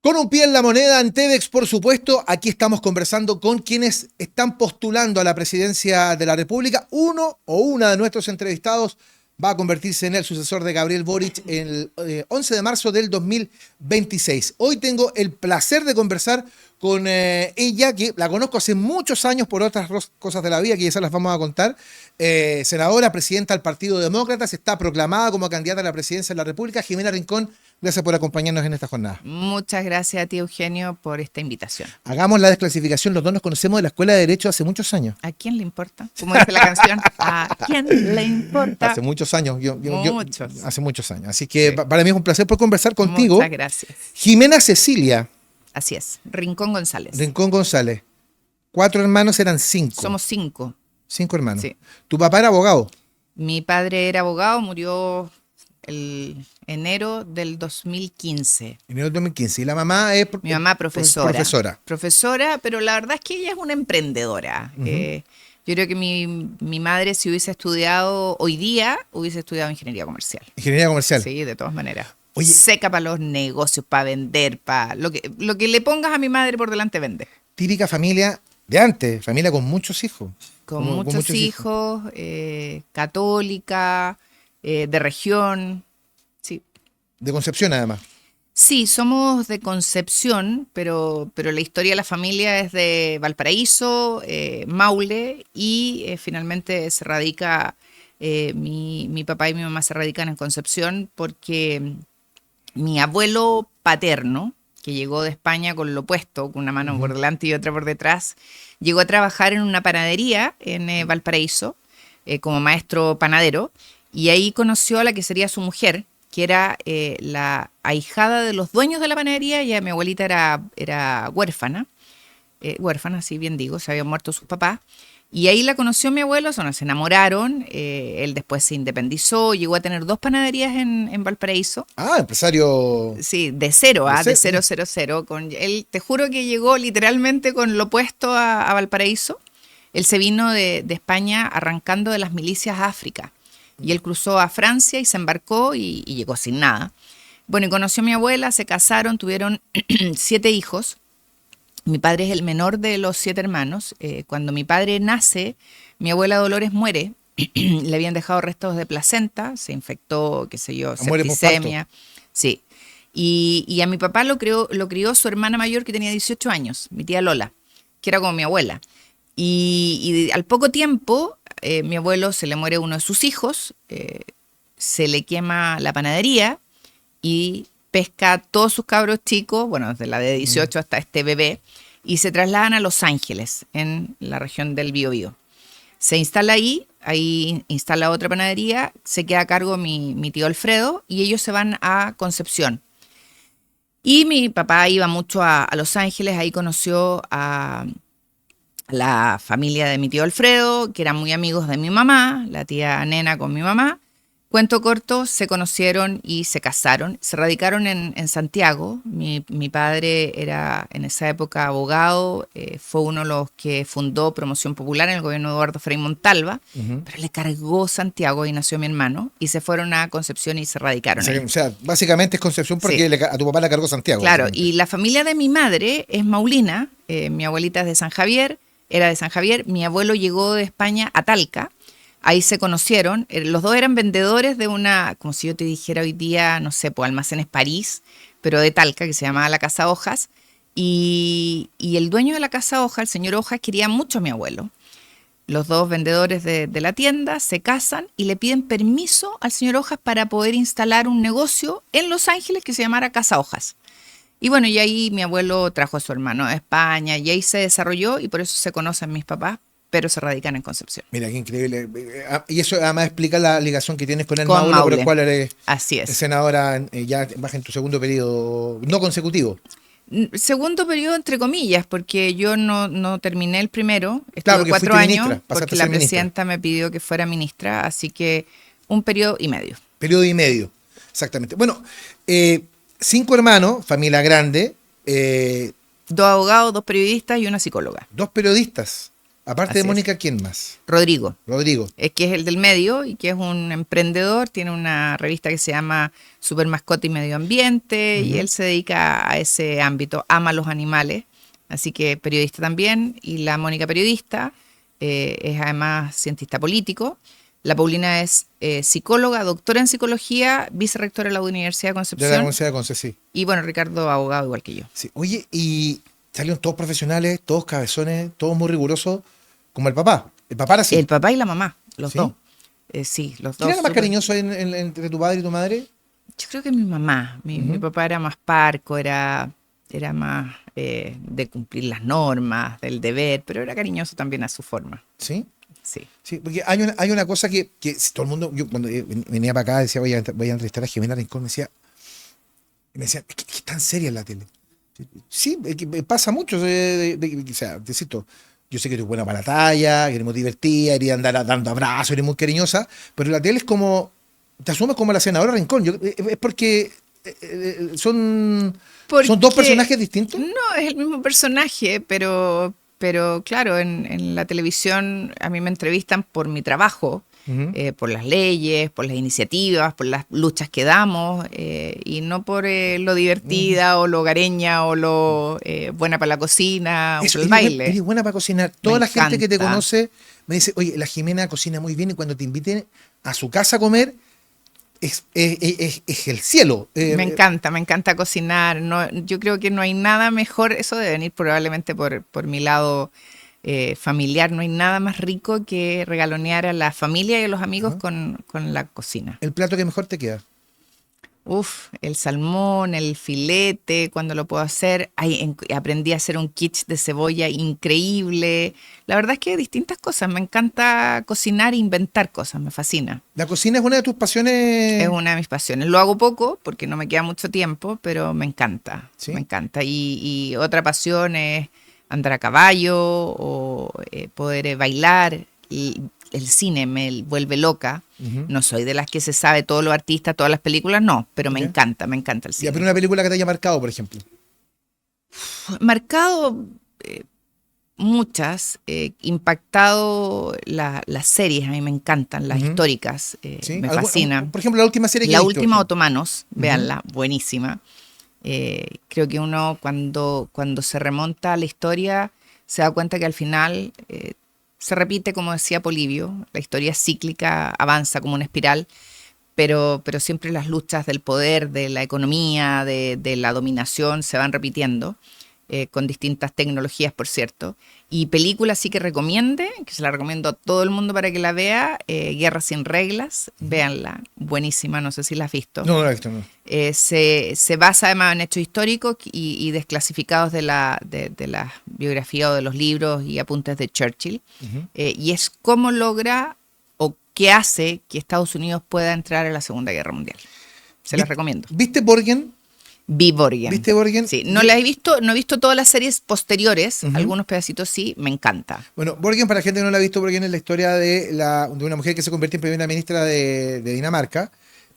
Con un pie en la moneda, en TEDx, por supuesto, aquí estamos conversando con quienes están postulando a la presidencia de la República. Uno o una de nuestros entrevistados va a convertirse en el sucesor de Gabriel Boric el 11 de marzo del 2026. Hoy tengo el placer de conversar con ella, que la conozco hace muchos años por otras cosas de la vida, que ya se las vamos a contar. Senadora, presidenta del Partido Demócrata, está proclamada como candidata a la presidencia de la República. Jimena Rincón, gracias por acompañarnos en esta jornada. Muchas gracias a ti, Eugenio, por esta invitación. Hagamos la desclasificación. Los dos nos conocemos de la Escuela de Derecho hace muchos años. ¿A quién le importa? Como dice la canción, ¿a quién le importa? Hace muchos años. Muchos. Hace muchos años. Así que Sí. Para mí es un placer por conversar contigo. Muchas gracias. Jimena Cecilia Así es, Rincón González. Rincón González. 4 hermanos, eran 5. Somos 5. 5 hermanos. Sí. Tu papá era abogado. Mi padre era abogado, murió el enero del 2015. En el 2015. Y la mamá es Mi mamá profesora. Profesora. Profesora, pero la verdad es que ella es una emprendedora. Yo creo que mi madre, si hubiese estudiado hoy día, hubiese estudiado ingeniería comercial. Ingeniería comercial. Sí, de todas maneras. Oye. Seca para los negocios, para vender, para lo que le pongas a mi madre por delante vende. Típica familia de antes, familia con muchos hijos. Con muchos hijos, católica, de región. Sí. De Concepción, además. Sí, somos de Concepción, pero la historia de la familia es de Valparaíso, Maule, y finalmente se radica, mi papá y mi mamá se radican en Concepción porque mi abuelo paterno, que llegó de España con lo opuesto, con una mano por delante y otra por detrás, llegó a trabajar en una panadería en Valparaíso, como maestro panadero, y ahí conoció a la que sería su mujer, que era la ahijada de los dueños de la panadería. Ya mi abuelita era huérfana, huérfana, sí bien digo, se habían muerto sus papás. Y ahí la conoció mi abuelo, se enamoraron, él después se independizó, llegó a tener 2 panaderías en Valparaíso. Ah, empresario. Sí, de cero, de 000. Él, te juro que llegó literalmente con lo opuesto a Valparaíso. Él se vino de España arrancando de las milicias a África. Y él cruzó a Francia y se embarcó y llegó sin nada. Bueno, y conoció a mi abuela, se casaron, tuvieron 7 hijos. Mi padre es el menor de los 7 hermanos. Cuando mi padre nace, mi abuela Dolores muere. Le habían dejado restos de placenta, se infectó, qué sé yo, septicemia. Sí. Y a mi papá lo crió su hermana mayor, que tenía 18 años, mi tía Lola, que era como mi abuela. Y al poco tiempo, mi abuelo se le muere uno de sus hijos, se le quema la panadería y pesca a todos sus cabros chicos, bueno, desde la de 18 hasta este bebé, y se trasladan a Los Ángeles, en la región del Biobío. Se instala ahí instala otra panadería, se queda a cargo mi tío Alfredo, y ellos se van a Concepción. Y mi papá iba mucho a Los Ángeles, ahí conoció a la familia de mi tío Alfredo, que eran muy amigos de mi mamá, la tía Nena con mi mamá. Cuento corto, se conocieron y se casaron. Se radicaron en Santiago. Mi padre era en esa época abogado, fue uno de los que fundó Promoción Popular en el gobierno de Eduardo Frei Montalva, pero le cargó Santiago y nació mi hermano, y se fueron a Concepción y se radicaron. O sea, básicamente es Concepción porque Sí. a tu papá le cargó Santiago. Claro, y la familia de mi madre es maulina. Mi abuelita es de San Javier, era de San Javier. Mi abuelo llegó de España a Talca. Ahí se conocieron. Los dos eran vendedores de una, como si yo te dijera hoy día, no sé, pues Almacenes París, pero de Talca, que se llamaba la Casa Hojas. Y el dueño de la Casa Hojas, el señor Hojas, quería mucho a mi abuelo. Los dos vendedores de la tienda se casan y le piden permiso al señor Hojas para poder instalar un negocio en Los Ángeles que se llamara Casa Hojas. Y bueno, y ahí mi abuelo trajo a su hermano a España, y ahí se desarrolló, y por eso se conocen mis papás, pero se radican en Concepción. Mira, qué increíble. Y eso además explica la ligación que tienes con el Con Maule, por el Maule. cual eres Así es. senadora, ya vas en tu segundo periodo no consecutivo. Segundo periodo, entre comillas, porque yo no terminé el primero, estuve Claro, porque 4 fuiste años, ministra, pasaste porque a la ser ministra. presidenta me pidió que fuera ministra, así que un periodo y medio. Periodo y medio, exactamente. Bueno, 5 hermanos, familia grande, 2 abogados, 2 periodistas y una psicóloga. 2 periodistas. Aparte Así de es. Mónica, ¿quién más? Rodrigo, Rodrigo. que es el del medio y que es un emprendedor, tiene una revista que se llama Super Mascota y Medio Ambiente y él se dedica a ese ámbito, ama los animales, así que periodista también. Y la Mónica periodista, es además cientista político. La Paulina es psicóloga, doctora en psicología, vicerrectora de la Universidad de De la Concepción. Universidad de Conce, sí. Y bueno, Ricardo, abogado igual que yo. Sí. Oye, y salieron todos profesionales, todos cabezones, todos muy rigurosos, como el papá. El papá era así. El papá y la mamá, los ¿Sí? dos. Sí, los ¿Quién dos. era más súper- cariñoso entre tu padre y tu madre? Yo creo que mi mamá. Mi papá era más parco, era más de cumplir las normas, del deber, pero era cariñoso también a su forma. Sí. Sí. Sí, porque hay una cosa que si todo el mundo, yo cuando venía para acá decía, voy a entrevistar a Jimena Rincón, me decía, es que es tan seria la tele. Sí, es que pasa mucho, o sea, te cito, yo sé que eres buena para la talla, que eres muy divertida, eres andar dando abrazos, eres muy cariñosa, pero la tele es como, te asumes como la senadora Rincón, es porque son dos Porque personajes distintos. no, es el mismo personaje, pero claro, en la televisión a mí me entrevistan por mi trabajo, Ujú. por las leyes, por las iniciativas, por las luchas que damos, y no por lo divertida o lo hogareña o lo buena para la cocina o Eso, por el eres baile. buena para cocinar. Me Toda la gente que te encanta. conoce me dice, oye, la Jimena cocina muy bien y cuando te inviten a su casa a comer es el cielo. Me encanta cocinar. No, yo creo que no hay nada mejor, eso de venir probablemente por mi lado familiar, no hay nada más rico que regalonear a la familia y a los amigos Ajá. con la cocina. El plato que mejor te queda. Uf, el salmón, el filete, cuando lo puedo hacer. Aprendí a hacer un quiche de cebolla increíble. La verdad es que distintas cosas. Me encanta cocinar e inventar cosas, me fascina. La cocina es una de tus Es pasiones. una de mis pasiones. Lo hago poco porque no me queda mucho tiempo, pero me encanta. ¿Sí? Me encanta. Y otra pasión es andar a caballo o poder bailar. El cine me vuelve loca. Ujú. No soy de las que se sabe todos los artistas, todas las películas, no, pero Ya. me encanta el Ya, pero cine. una película que te haya marcado, por ejemplo. Marcado muchas, impactado las series, a mí me encantan, las Ujú. históricas, ¿Sí? me fascinan. Por ejemplo, la última serie que La he visto. última, Otomanos, véanla, buenísima. Creo que uno cuando se remonta a la historia se da cuenta que al final se repite, como decía Polibio, la historia es cíclica, avanza como una espiral, pero siempre las luchas del poder, de la economía, de la dominación se van repitiendo, con distintas tecnologías, por cierto. Y películas sí que recomiende, que se la recomiendo a todo el mundo para que la vea, Guerra sin reglas, véanla, buenísima, no sé si la has visto. No, no la he visto, no. Se basa además en hechos históricos y desclasificados de la biografía o de los libros y apuntes de Churchill. Y es cómo logra o qué hace que Estados Unidos pueda entrar en la Segunda Guerra Mundial. Se las recomiendo. ¿Viste Borgen? Vi Borgen. ¿Viste Borgen? Sí, no la he visto, no he visto todas las series posteriores, Ujú. algunos pedacitos sí, me encanta. Bueno, Borgen, para la gente que no la ha visto, Borgen es la historia de una mujer que se convierte en primera ministra de Dinamarca,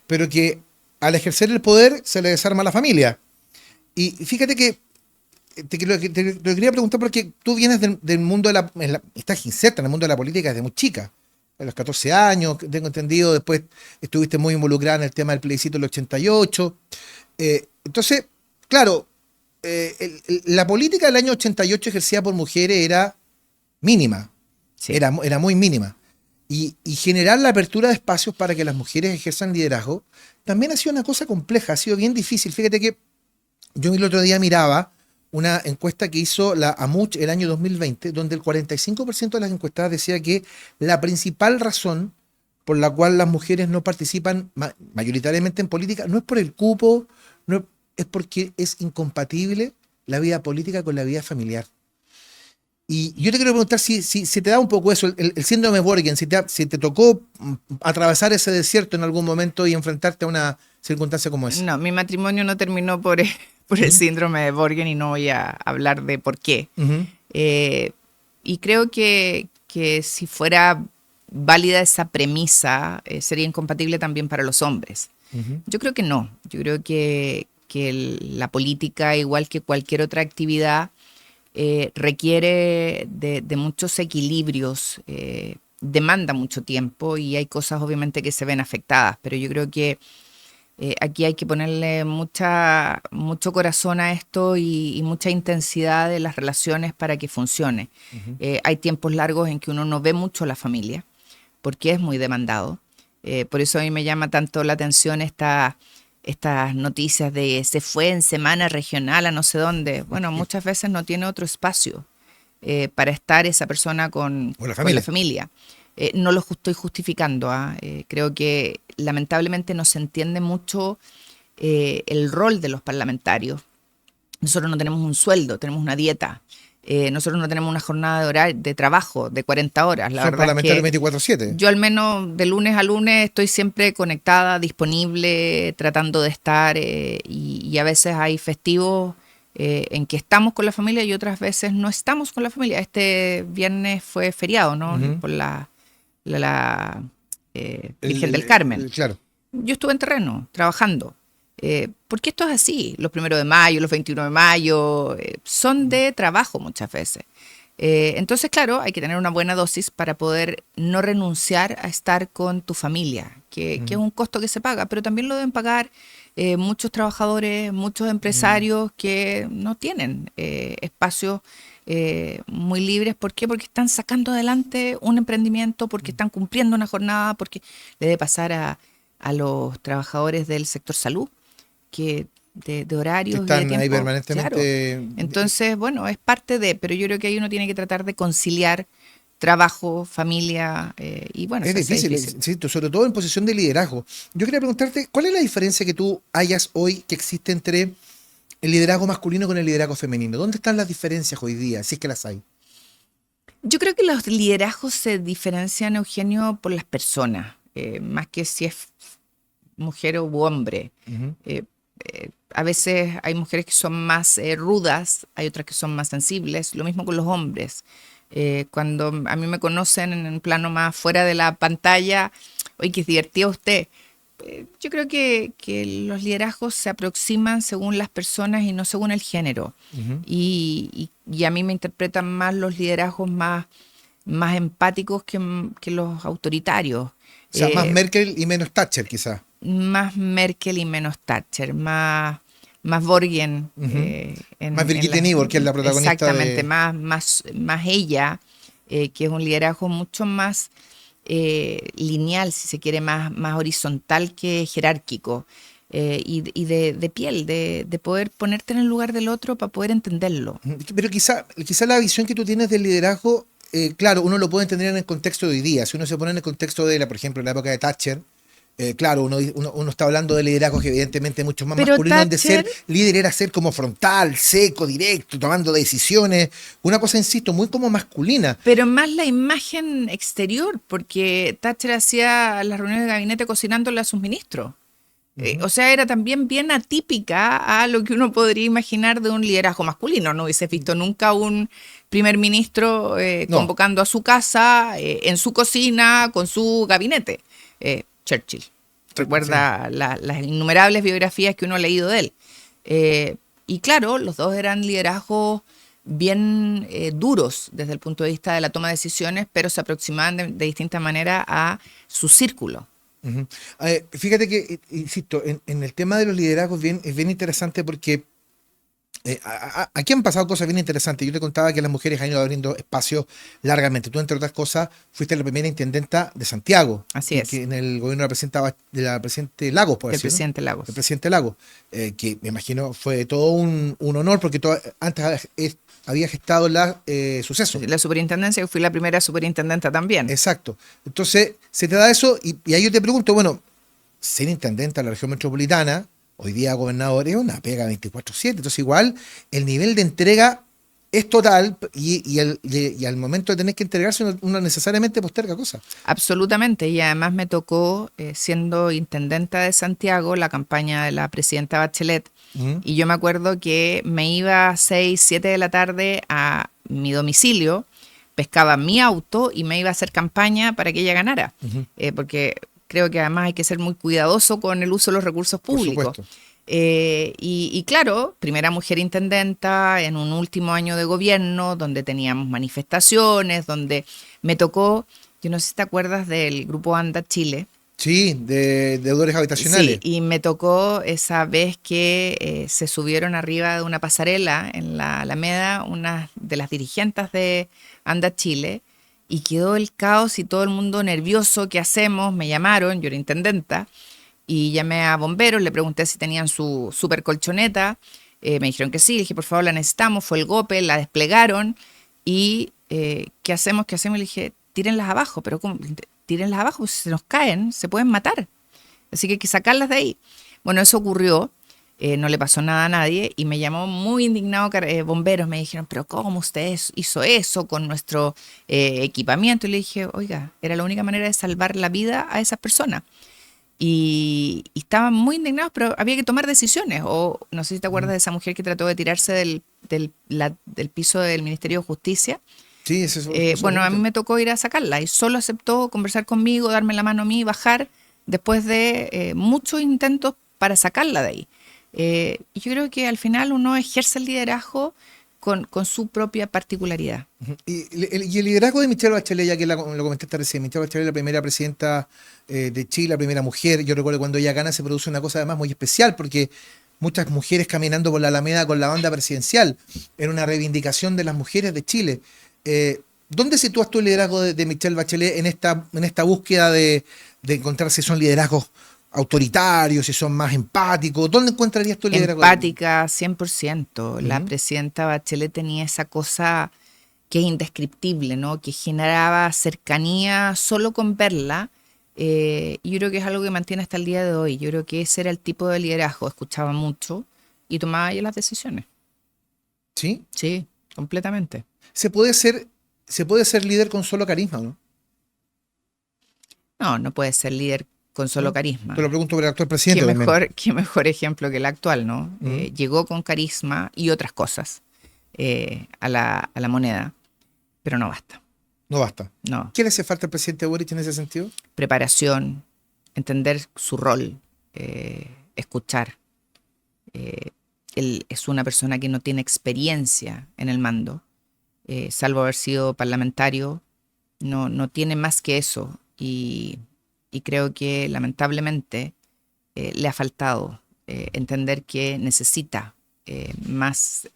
pero que al ejercer el poder se le desarma la familia. Y fíjate que te quería preguntar porque tú vienes del mundo estás inserta en el mundo de la política desde muy chica. A los 14 años, tengo entendido, después estuviste muy involucrada en el tema del plebiscito del 88. Entonces, claro, la política del año 88 ejercida por mujeres era mínima, Sí. era muy mínima. Y generar la apertura de espacios para que las mujeres ejerzan liderazgo también ha sido una cosa compleja, ha sido bien difícil. Fíjate que yo el otro día miraba una encuesta que hizo la AMUCH el año 2020, donde el 45% de las encuestadas decía que la principal razón por la cual las mujeres no participan mayoritariamente en política no es por el cupo, es porque es incompatible la vida política con la vida familiar. Y yo te quiero preguntar si te da un poco eso, el síndrome Borgen, si te tocó atravesar ese desierto en algún momento y enfrentarte a una circunstancia como esa. No, mi matrimonio no terminó por el síndrome de Borgen y no voy a hablar de por qué. Uh-huh. Y creo que si fuera válida esa premisa, sería incompatible también para los hombres. Uh-huh. Yo creo que no. Yo creo que la política, igual que cualquier otra actividad, requiere de muchos equilibrios, demanda mucho tiempo y hay cosas obviamente que se ven afectadas, pero yo creo que aquí hay que ponerle mucho corazón a esto y mucha intensidad de las relaciones para que funcione. Hay tiempos largos en que uno no ve mucho a la familia porque es muy demandado. Por eso a mí me llama tanto la atención estas noticias de se fue en semana regional a no sé dónde. Bueno, muchas veces no tiene otro espacio para estar esa persona con la familia. No lo estoy justificando. Creo que lamentablemente no se entiende mucho el rol de los parlamentarios. Nosotros no tenemos un sueldo, tenemos una dieta. Nosotros no tenemos una jornada de trabajo de 40 horas. Son parlamentarios 24/7. Yo al menos de lunes a lunes estoy siempre conectada, disponible, tratando de estar y a veces hay festivos en que estamos con la familia y otras veces no estamos con la familia. Este viernes fue feriado, ¿no? Por la Virgen del Carmen. Claro. Yo estuve en terreno, trabajando. Porque esto es así, los 1 de mayo, los 21 de mayo, son de trabajo muchas veces. Entonces, claro, hay que tener una buena dosis para poder no renunciar a estar con tu familia, que es un costo que se paga, pero también lo deben pagar muchos trabajadores, muchos empresarios que no tienen espacios muy libres. ¿Por qué? Porque están sacando adelante un emprendimiento, porque están cumpliendo una jornada, porque le debe pasar a los trabajadores del sector salud, que de horarios que están y de tiempo, ahí permanentemente. Claro. Entonces, bueno, es parte de, pero yo creo que ahí uno tiene que tratar de conciliar trabajo, familia, y bueno, es difícil, sí, sobre todo en posición de liderazgo. Yo quería preguntarte, ¿cuál es la diferencia que tú hayas hoy que existe entre el liderazgo masculino con el liderazgo femenino? ¿Dónde están las diferencias hoy día, si es que las hay? Yo creo que los liderazgos se diferencian, Eugenio, por las personas, más que si es mujer u hombre. A veces hay mujeres que son más rudas, hay otras que son más sensibles, lo mismo con los hombres. Cuando a mí me conocen en un plano más fuera de la pantalla, oye, qué divertido usted. Yo creo que los liderazgos se aproximan según las personas y no según el género. Y a mí me interpretan más los liderazgos más empáticos que los autoritarios. O sea, más Merkel y menos Thatcher, quizás. Más Merkel y menos Thatcher, más Borgen. Más Birgitte Nibor, que es la protagonista. Exactamente, más ella, que es un liderazgo mucho más lineal, si se quiere, más horizontal que jerárquico. Y de piel, de poder ponerte en el lugar del otro para poder entenderlo. Pero quizá la visión que tú tienes del liderazgo, claro, uno lo puede entender en el contexto de hoy día. Si uno se pone en el contexto de, por ejemplo, en la época de Thatcher, claro, uno está hablando de liderazgos que evidentemente mucho más masculinos, donde ser líder era ser como frontal, seco, directo, tomando decisiones, una cosa, insisto, muy como masculina. Pero más la imagen exterior, porque Thatcher hacía las reuniones de gabinete cocinándole a sus ministros. O sea, era también bien atípica a lo que uno podría imaginar de un liderazgo masculino. No hubiese visto nunca un primer ministro convocando a su casa, en su cocina, con su gabinete. Churchill. Recuerda las innumerables biografías que uno ha leído de él. Y claro, los dos eran liderazgos bien duros desde el punto de vista de la toma de decisiones, pero se aproximaban de distinta manera a su círculo. Fíjate que, insisto, en el tema de los liderazgos es bien interesante porque aquí han pasado cosas bien interesantes. Yo te contaba que las mujeres han ido abriendo espacios largamente. Tú, entre otras cosas, fuiste la primera intendenta de Santiago. Así es. Que en el gobierno de la presidente Lagos, por decirlo. El presidente Lagos. Que me imagino fue todo un honor porque antes había gestado suceso. La superintendencia, yo fui la primera superintendenta también. Exacto. Entonces, se te da eso y ahí yo te pregunto, bueno, ser intendenta de la región metropolitana, hoy día gobernador, es una pega 24/7. Entonces, igual, el nivel de entrega es total y al momento de tener que entregarse, uno necesariamente posterga cosas. Absolutamente. Y además me tocó, siendo intendenta de Santiago, la campaña de la presidenta Bachelet. Y yo me acuerdo que me iba a 6, 7 de la tarde a mi domicilio, pescaba mi auto y me iba a hacer campaña para que ella ganara. Porque creo que además hay que ser muy cuidadoso con el uso de los recursos públicos. Y claro, primera mujer intendenta en un último año de gobierno, donde teníamos manifestaciones, donde me tocó, yo no sé si te acuerdas del grupo ANDA Chile. Sí, de deudores habitacionales. Sí, y me tocó esa vez que se subieron arriba de una pasarela en la Alameda unas de las dirigentes de ANDA Chile y quedó el caos y todo el mundo nervioso. ¿Qué hacemos? Me llamaron, yo era intendenta, y llamé a bomberos, le pregunté si tenían su super colchoneta, me dijeron que sí, le dije por favor la necesitamos, fue el GOPE, la desplegaron y ¿qué hacemos? ¿Qué hacemos? Le dije, tírenlas abajo, pero ¿cómo? Tírenlas abajo, pues si se nos caen, se pueden matar. Así que hay que sacarlas de ahí. Bueno, eso ocurrió, no le pasó nada a nadie y me llamó muy indignado bomberos, me dijeron, pero ¿cómo usted hizo eso con nuestro equipamiento? Y le dije, oiga, era la única manera de salvar la vida a esas personas. Y estaban muy indignados, pero había que tomar decisiones. O no sé si te acuerdas de esa mujer que trató de tirarse del piso del Ministerio de Justicia. Sí, eso bueno, a mí me tocó ir a sacarla y solo aceptó conversar conmigo, darme la mano a mí y bajar después de muchos intentos para sacarla de ahí. Y yo creo que al final uno ejerce el liderazgo con su propia particularidad. Y el liderazgo de Michelle Bachelet, ya que lo comentaste recién, Michelle Bachelet, la primera presidenta de Chile, la primera mujer. Yo recuerdo cuando ella gana se produce una cosa además muy especial, porque muchas mujeres caminando por la Alameda con la banda presidencial, era una reivindicación de las mujeres de Chile. ¿Dónde sitúas tú el liderazgo de Michelle Bachelet en esta búsqueda de encontrar si son liderazgos autoritarios, si son más empáticos? ¿Dónde encontrarías tú el liderazgo? Empática, 100%. La presidenta Bachelet tenía esa cosa que es indescriptible, ¿no? Que generaba cercanía solo con verla. Y yo creo que es algo que mantiene hasta el día de hoy. Yo creo que ese era el tipo de liderazgo. Escuchaba mucho y tomaba ella las decisiones. ¿Sí? Sí, completamente. Se puede ser líder con solo carisma, ¿no? No, no puede ser líder con solo carisma. Te lo pregunto por el actual presidente Qué mejor ejemplo que el actual, ¿no? Llegó con carisma y otras cosas a la moneda, pero no basta. No basta. No. ¿Qué le hace falta al presidente Boric en ese sentido? Preparación, entender su rol, escuchar. Él es una persona que no tiene experiencia en el mando, salvo haber sido parlamentario, no tiene más que eso. Y creo que lamentablemente le ha faltado entender que necesita más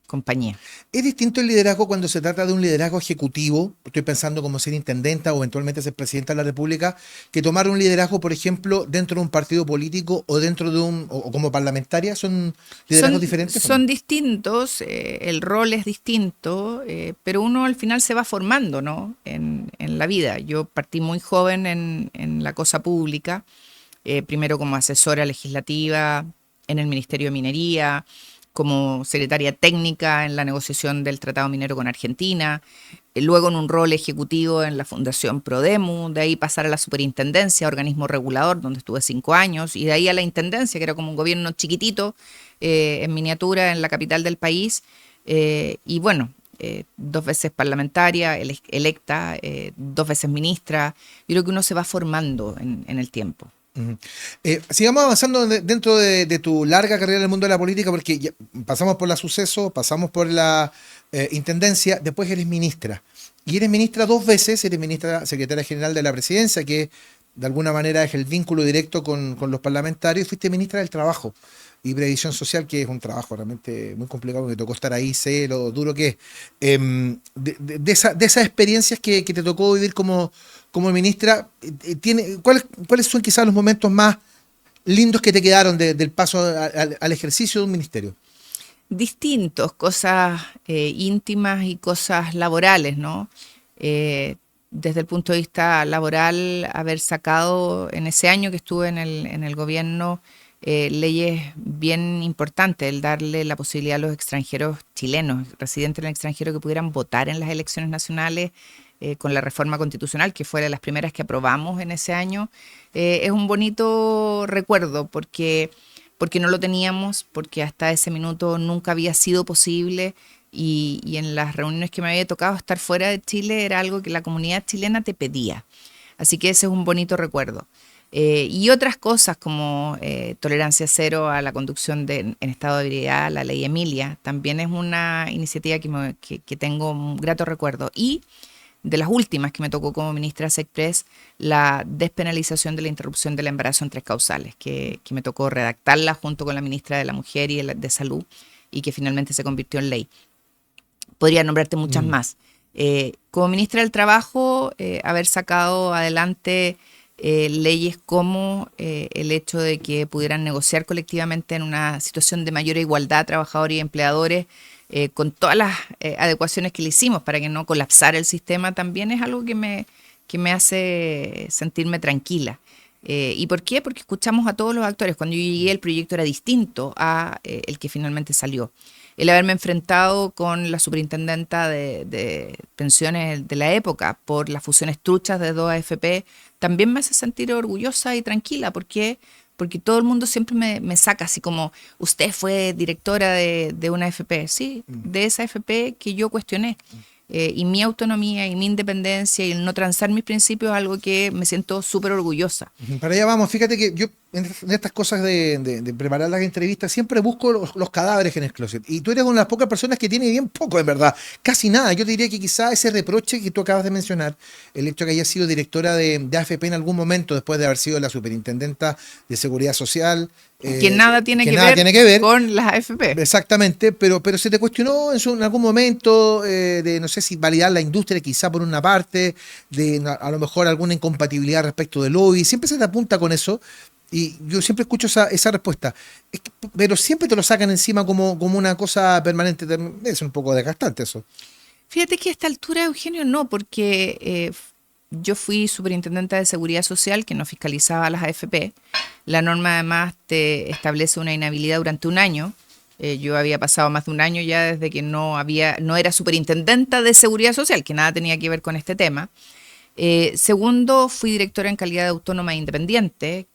compañía. ¿Es distinto el liderazgo cuando se trata de un liderazgo ejecutivo? Estoy pensando como ser intendenta o eventualmente ser presidenta de la República, que tomar un liderazgo, por ejemplo, dentro de un partido político o dentro de o como parlamentaria. ¿Son liderazgos diferentes? Son distintos, el rol es distinto, pero uno al final se va formando, ¿no? En la vida. Yo partí muy joven en la cosa pública, primero como asesora legislativa en el Ministerio de Minería, como secretaria técnica en la negociación del Tratado Minero con Argentina, luego en un rol ejecutivo en la Fundación Prodemu, de ahí pasar a la superintendencia, organismo regulador, donde estuve 5 años, y de ahí a la intendencia, que era como un gobierno chiquitito, en miniatura, en la capital del país, y bueno, 2 veces parlamentaria, electa, 2 veces ministra. Yo creo que uno se va formando en el tiempo. Sigamos avanzando dentro de tu larga carrera en el mundo de la política, porque ya pasamos por la Suceso, pasamos por la intendencia, después eres ministra. Y eres ministra 2 veces, eres ministra secretaria general de la presidencia, que de alguna manera es el vínculo directo con los parlamentarios. Fuiste ministra del Trabajo y Previsión Social, que es un trabajo realmente muy complicado, me tocó estar ahí, sé lo duro que es. De esas experiencias que te tocó vivir como ministra, ¿cuáles son quizás los momentos más lindos que te quedaron del paso al ejercicio de un ministerio? Distintos, cosas íntimas y cosas laborales, ¿no? Desde el punto de vista laboral, haber sacado en ese año que estuve en el gobierno leyes bien importantes, el darle la posibilidad a los extranjeros chilenos, residentes en el extranjero, que pudieran votar en las elecciones nacionales con la reforma constitucional, que fue de las primeras que aprobamos en ese año. Es un bonito recuerdo porque no lo teníamos, porque hasta ese minuto nunca había sido posible y en las reuniones que me había tocado estar fuera de Chile era algo que la comunidad chilena te pedía. Así que ese es un bonito recuerdo. Y otras cosas como tolerancia cero a la conducción en estado de ebriedad, la ley Emilia, también es una iniciativa que tengo un grato recuerdo. Y de las últimas que me tocó como ministra SECPRES, la despenalización de la interrupción del embarazo en 3 causales, que me tocó redactarla junto con la ministra de la Mujer y de Salud, y que finalmente se convirtió en ley. Podría nombrarte muchas más. Como ministra del Trabajo, haber sacado adelante leyes como el hecho de que pudieran negociar colectivamente en una situación de mayor igualdad trabajadores y empleadores, con todas las adecuaciones que le hicimos para que no colapsara el sistema, también es algo que me hace sentirme tranquila. ¿Y por qué? Porque escuchamos a todos los actores. Cuando yo llegué, el proyecto era distinto a el que finalmente salió. El haberme enfrentado con la superintendenta de pensiones de la época por las fusiones truchas de 2 AFP también me hace sentir orgullosa y tranquila. ¿Por qué? Porque todo el mundo siempre me saca así como, usted fue directora de una AFP. Sí, de esa AFP que yo cuestioné. Y mi autonomía y mi independencia y el no transar mis principios es algo que me siento súper orgullosa. Para allá vamos, fíjate que yo en estas cosas de preparar las entrevistas siempre busco los cadáveres en el closet. Y tú eres una de las pocas personas que tiene bien poco, en verdad. Casi nada. Yo te diría que quizá ese reproche que tú acabas de mencionar, el hecho de que haya sido directora de AFP en algún momento, después de haber sido la superintendenta de Seguridad Social. Que nada tiene que ver con las AFP. Exactamente, pero se te cuestionó en algún momento de, no sé si validar la industria quizá por una parte, de a lo mejor alguna incompatibilidad respecto del lobby. Siempre se te apunta con eso. Y yo siempre escucho esa respuesta. Pero siempre te lo sacan encima como una cosa permanente. Es un poco desgastante eso. Fíjate que a esta altura, Eugenio, no, porque yo fui superintendente de Seguridad Social, que no fiscalizaba las AFP. La norma además te establece una inhabilidad durante un año. Yo había pasado más de un año ya desde que no era superintendenta de Seguridad Social, que nada tenía que ver con este tema. Segundo, fui directora en calidad de autónoma e independiente,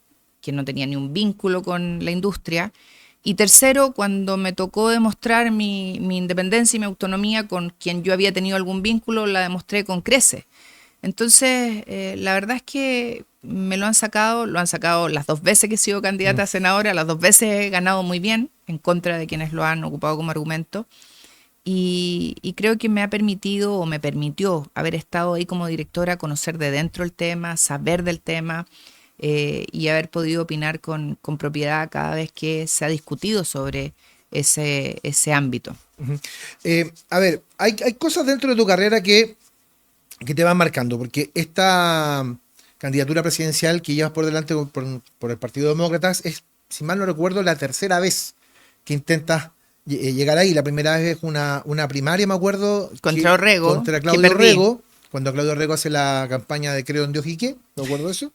que no tenía ni un vínculo con la industria. Y tercero, cuando me tocó demostrar mi independencia y mi autonomía con quien yo había tenido algún vínculo, la demostré con creces. Entonces, la verdad es que me lo han sacado las 2 veces que he sido candidata a senadora, las 2 veces he ganado muy bien, en contra de quienes lo han ocupado como argumento. Y creo que me ha permitido o me permitió haber estado ahí como directora, conocer de dentro el tema, saber del tema, y haber podido opinar con propiedad cada vez que se ha discutido sobre ese ámbito. A ver, hay cosas dentro de tu carrera que te van marcando, porque esta candidatura presidencial que llevas por delante por el Partido Demócrata es, si mal no recuerdo, la 3ª vez que intentas llegar ahí. La primera vez es una primaria, me acuerdo. Contra Orrego. Contra Claudio Orrego, cuando Claudio Orrego hace la campaña de Creo en Dios y qué, me acuerdo de eso.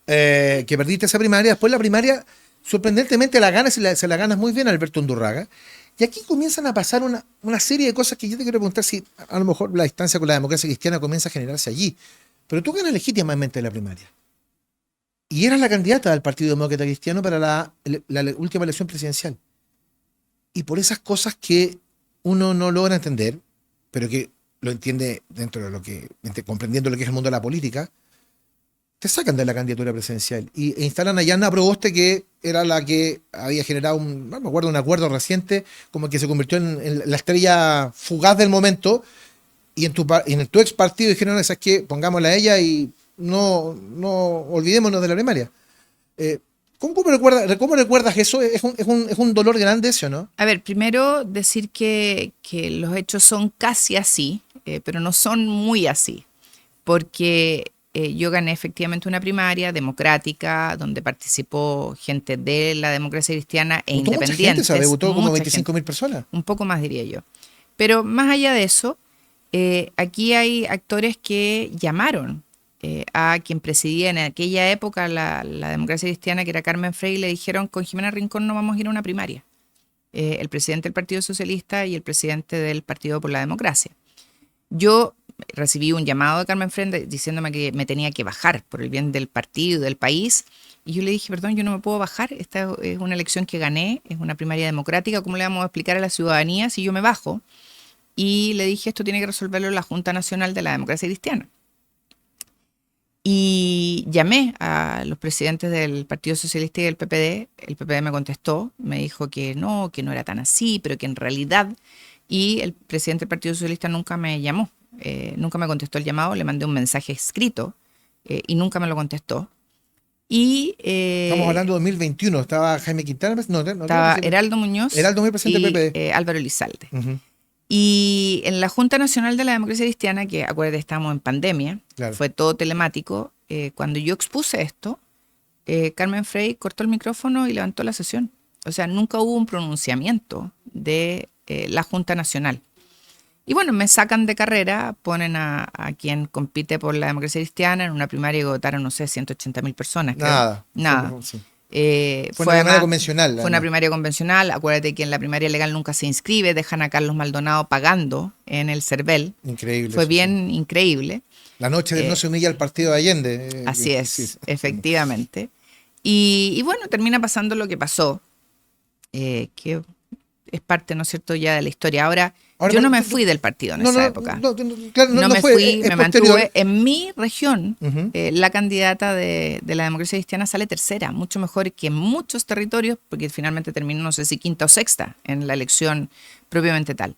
Que perdiste esa primaria. Después la primaria, sorprendentemente, la ganas y se la ganas muy bien a Alberto Undurraga. Y aquí comienzan a pasar una serie de cosas que yo te quiero preguntar si a lo mejor la distancia con la democracia cristiana comienza a generarse allí. Pero tú ganas legítimamente la primaria. Y eras la candidata del Partido Demócrata Cristiano para la última elección presidencial. Y por esas cosas que uno no logra entender, pero que lo entiende dentro de comprendiendo lo que es el mundo de la política, te sacan de la candidatura presidencial e instalan a Yana Proboste, que era la que había generado no me acuerdo, un acuerdo reciente, como que se convirtió en la estrella fugaz del momento, y en tu ex partido dijeron, ¿sabes qué? Pongámosla a ella y no olvidémonos de la primaria. ¿Cómo recuerdas eso? ¿Es un dolor grande ese o no? A ver, primero decir que los hechos son casi así, pero no son muy así, porque yo gané efectivamente una primaria democrática donde participó gente de la democracia cristiana e independientes. Mucha gente, votó como 25.000 personas. Un poco más, diría yo. Pero más allá de eso, aquí hay actores que llamaron a quien presidía en aquella época la democracia cristiana, que era Carmen Frey, y le dijeron, con Jimena Rincón no vamos a ir a una primaria. El presidente del Partido Socialista y el presidente del Partido por la Democracia. Yo recibí un llamado de Carmen Frey diciéndome que me tenía que bajar por el bien del partido, del país, y yo le dije, perdón, yo no me puedo bajar, esta es una elección que gané, es una primaria democrática, ¿cómo le vamos a explicar a la ciudadanía si yo me bajo? Y le dije, esto tiene que resolverlo la Junta Nacional de la Democracia Cristiana. Y llamé a los presidentes del Partido Socialista y del PPD. El PPD me contestó, me dijo que no era tan así, pero que en realidad... Y el presidente del Partido Socialista nunca me llamó, nunca me contestó el llamado, le mandé un mensaje escrito y nunca me lo contestó. Y, estamos hablando de 2021, ¿estaba Jaime Quintana? No, estaba Heraldo Muñoz presidente del PPD. Álvaro Elizalde. Uh-huh. Y en la Junta Nacional de la Democracia Cristiana, que acuérdate, estamos en pandemia, claro, fue todo telemático, cuando yo expuse esto, Carmen Frey cortó el micrófono y levantó la sesión. O sea, nunca hubo un pronunciamiento de la Junta Nacional. Y bueno, me sacan de carrera, ponen a quien compite por la Democracia Cristiana en una primaria que votaron, no sé, 180.000 personas. Nada. Sí. Fue una primaria convencional. Fue una primaria convencional. Acuérdate que en la primaria legal nunca se inscribe, dejan a Carlos Maldonado pagando en el CERVEL. Increíble. Fue bien increíble. La noche de no se humilla al partido de Allende. Así es, sí. Efectivamente. Y bueno, termina pasando lo que pasó, que es parte, ¿no es cierto?, ya de la historia. Ahora yo no me fui del partido en esa época. No me fui, me mantuve en mi región. Uh-huh. La candidata de la Democracia Cristiana sale tercera, mucho mejor que en muchos territorios, porque finalmente terminó, no sé si quinta o sexta en la elección propiamente tal.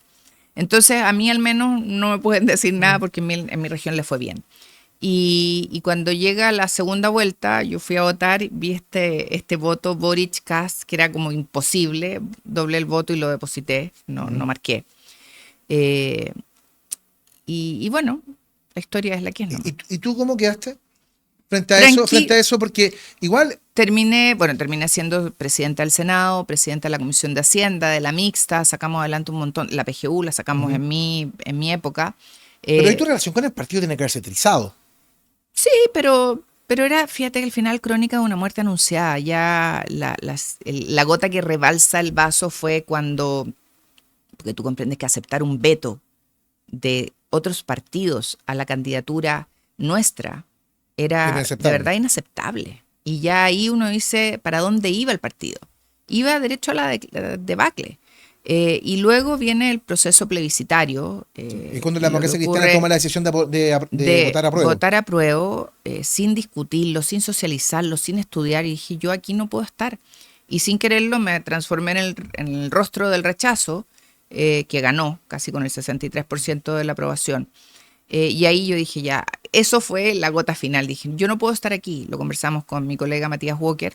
Entonces, a mí al menos no me pueden decir nada porque en mi región le fue bien. Y cuando llega la segunda vuelta, yo fui a votar, vi este voto Boric-Kast, que era como imposible, doblé el voto y lo deposité, no marqué. Y bueno, la historia es la que es. ¿No? ¿Y tú cómo quedaste frente a eso? Porque igual... Terminé siendo presidenta del Senado, presidenta de la Comisión de Hacienda, de la Mixta, sacamos adelante un montón, la PGU la sacamos en mi época. Pero ahí tu relación con el partido tiene que haberse trizado. Sí, pero era, fíjate que al final crónica de una muerte anunciada. Ya la gota que rebalsa el vaso fue cuando, porque tú comprendes que aceptar un veto de otros partidos a la candidatura nuestra era de verdad inaceptable. Y ya ahí uno dice, ¿para dónde iba el partido? Iba derecho a la debacle. Y luego viene el proceso plebiscitario. Y cuando la Democracia Cristiana toma la decisión de votar a prueba. Votar a prueba, sin discutirlo, sin socializarlo, sin estudiar. Y dije, yo aquí no puedo estar. Y sin quererlo me transformé en el rostro del rechazo, que ganó casi con el 63% de la aprobación. Y ahí yo dije, ya, eso fue la gota final. Dije, yo no puedo estar aquí. Lo conversamos con mi colega Matías Walker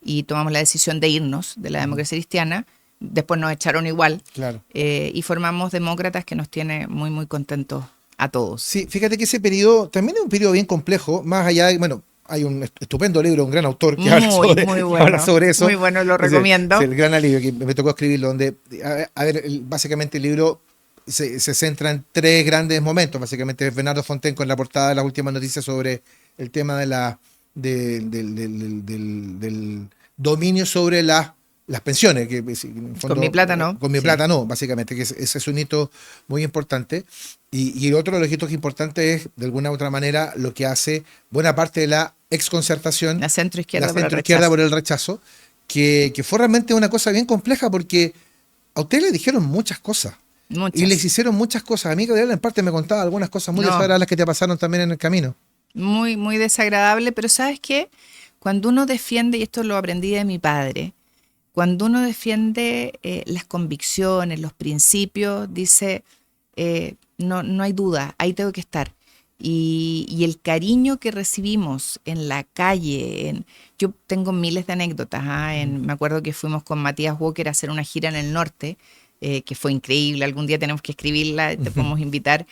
y tomamos la decisión de irnos de la Democracia Cristiana. Después nos echaron igual. Claro. Y formamos Demócratas, que nos tiene muy, muy contentos a todos. Sí, fíjate que ese periodo también es un periodo bien complejo, más allá de, bueno, hay un estupendo libro, un gran autor que habla sobre eso. Muy bueno, lo recomiendo. Es el gran alivio que me tocó escribirlo, donde, a ver, básicamente el libro se centra en tres grandes momentos. Básicamente es Bernardo Fontaine con la portada de las últimas noticias sobre el tema del dominio sobre las pensiones. Que, en fondo, con mi plata no. Con mi plata no, básicamente, que ese es un hito muy importante. Y el otro de los hitos importantes es, de alguna u otra manera, lo que hace buena parte de la exconcertación, la centroizquierda por el rechazo, que fue realmente una cosa bien compleja, porque a ustedes les dijeron muchas cosas. Y les hicieron muchas cosas. A mí, Gabriela, en parte me contaba algunas cosas muy desagradables que te pasaron también en el camino. Muy, muy desagradable, pero ¿sabes qué? Cuando uno defiende, y esto lo aprendí de mi padre, cuando uno defiende las convicciones, los principios, dice, no hay duda, ahí tengo que estar. Y el cariño que recibimos en la calle, yo tengo miles de anécdotas. Me acuerdo que fuimos con Matías Walker a hacer una gira en el norte, que fue increíble. Algún día tenemos que escribirla, te podemos invitar.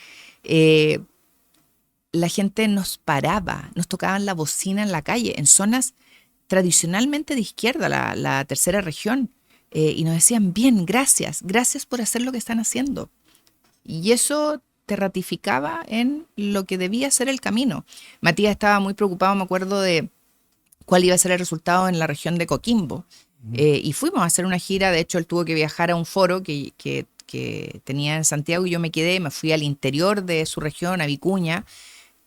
La gente nos paraba, nos tocaban la bocina en la calle, en zonas tradicionalmente de izquierda, la tercera región, y nos decían, bien, gracias por hacer lo que están haciendo. Y eso te ratificaba en lo que debía ser el camino. Matías estaba muy preocupado, me acuerdo, de cuál iba a ser el resultado en la región de Coquimbo. Y fuimos a hacer una gira. De hecho, él tuvo que viajar a un foro que tenía en Santiago, y yo me fui al interior de su región, a Vicuña,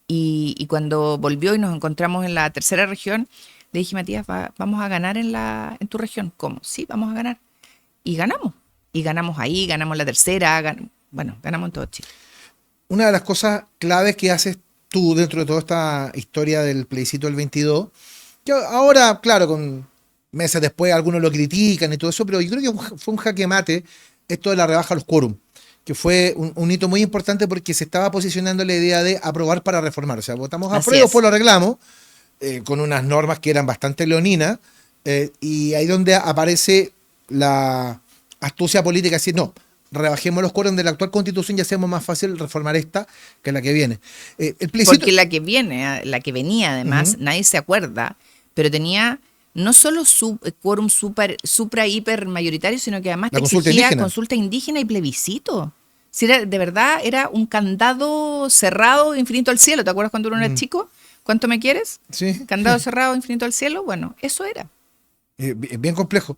y cuando volvió y nos encontramos en la tercera región, le dije, Matías, vamos a ganar en tu región. ¿Cómo? Sí, vamos a ganar. Y ganamos ahí, ganamos la tercera, ganamos en todo Chile. Una de las cosas claves que haces tú dentro de toda esta historia del plebiscito del 22? Que ahora, claro, con meses después algunos lo critican y todo eso, pero yo creo que fue un jaque mate esto de la rebaja a los quórum, que fue un hito muy importante porque se estaba posicionando la idea de aprobar para reformar. O sea, votamos a prueba, después lo arreglamos, con unas normas que eran bastante leoninas, y ahí donde aparece la astucia política, decir, no, rebajemos los quórums de la actual constitución y hacemos más fácil reformar esta que la que viene. El porque la que venía además, nadie se acuerda, pero tenía no solo quórum supra hiper mayoritario, sino que además te exigía consulta indígena y plebiscito. Si era, de verdad, era un candado cerrado infinito al cielo. ¿Te acuerdas cuando uno era chico? ¿Cuánto me quieres? Sí. Candado cerrado infinito al cielo. Bueno, eso era. Bien complejo.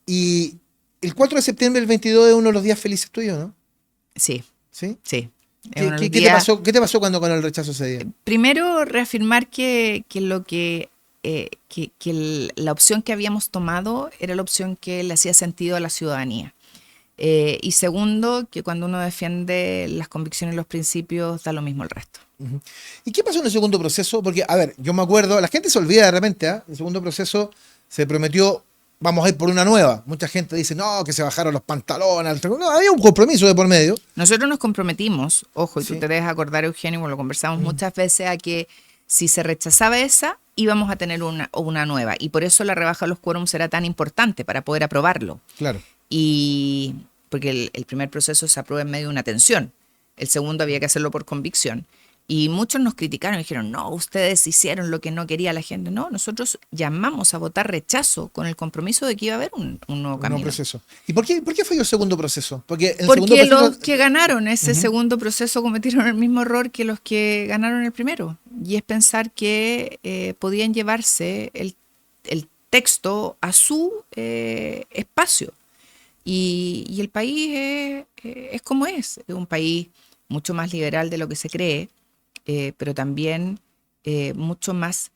Y el 4 de septiembre del 22 es uno de los días felices tuyos, ¿no? Sí. ¿Sí? Sí. ¿Qué te pasó cuando con el rechazo ese día? Primero, reafirmar que la opción que habíamos tomado era la opción que le hacía sentido a la ciudadanía. Y segundo, que cuando uno defiende las convicciones y los principios, da lo mismo el resto. ¿Y qué pasó en el segundo proceso? Porque, a ver, yo me acuerdo, la gente se olvida de repente, el segundo proceso se prometió, vamos a ir por una nueva. Mucha gente dice, no, que se bajaron los pantalones. No, había un compromiso de por medio. Nosotros nos comprometimos, ojo, y tú te debes acordar, Eugenio, porque lo conversamos muchas veces, a que si se rechazaba esa, íbamos a tener una nueva. Y por eso la rebaja de los quórums era tan importante, para poder aprobarlo. Claro. Y porque el primer proceso se aprueba en medio de una tensión. El segundo había que hacerlo por convicción. Y muchos nos criticaron y dijeron, no, ustedes hicieron lo que no quería la gente. No, nosotros llamamos a votar rechazo con el compromiso de que iba a haber un nuevo camino. Un nuevo proceso. ¿Y por qué fue el segundo proceso? Porque los que ganaron ese segundo proceso cometieron el mismo error que los que ganaron el primero. Y es pensar que podían llevarse el texto a su espacio. Y el país es como es un país mucho más liberal de lo que se cree, pero también mucho más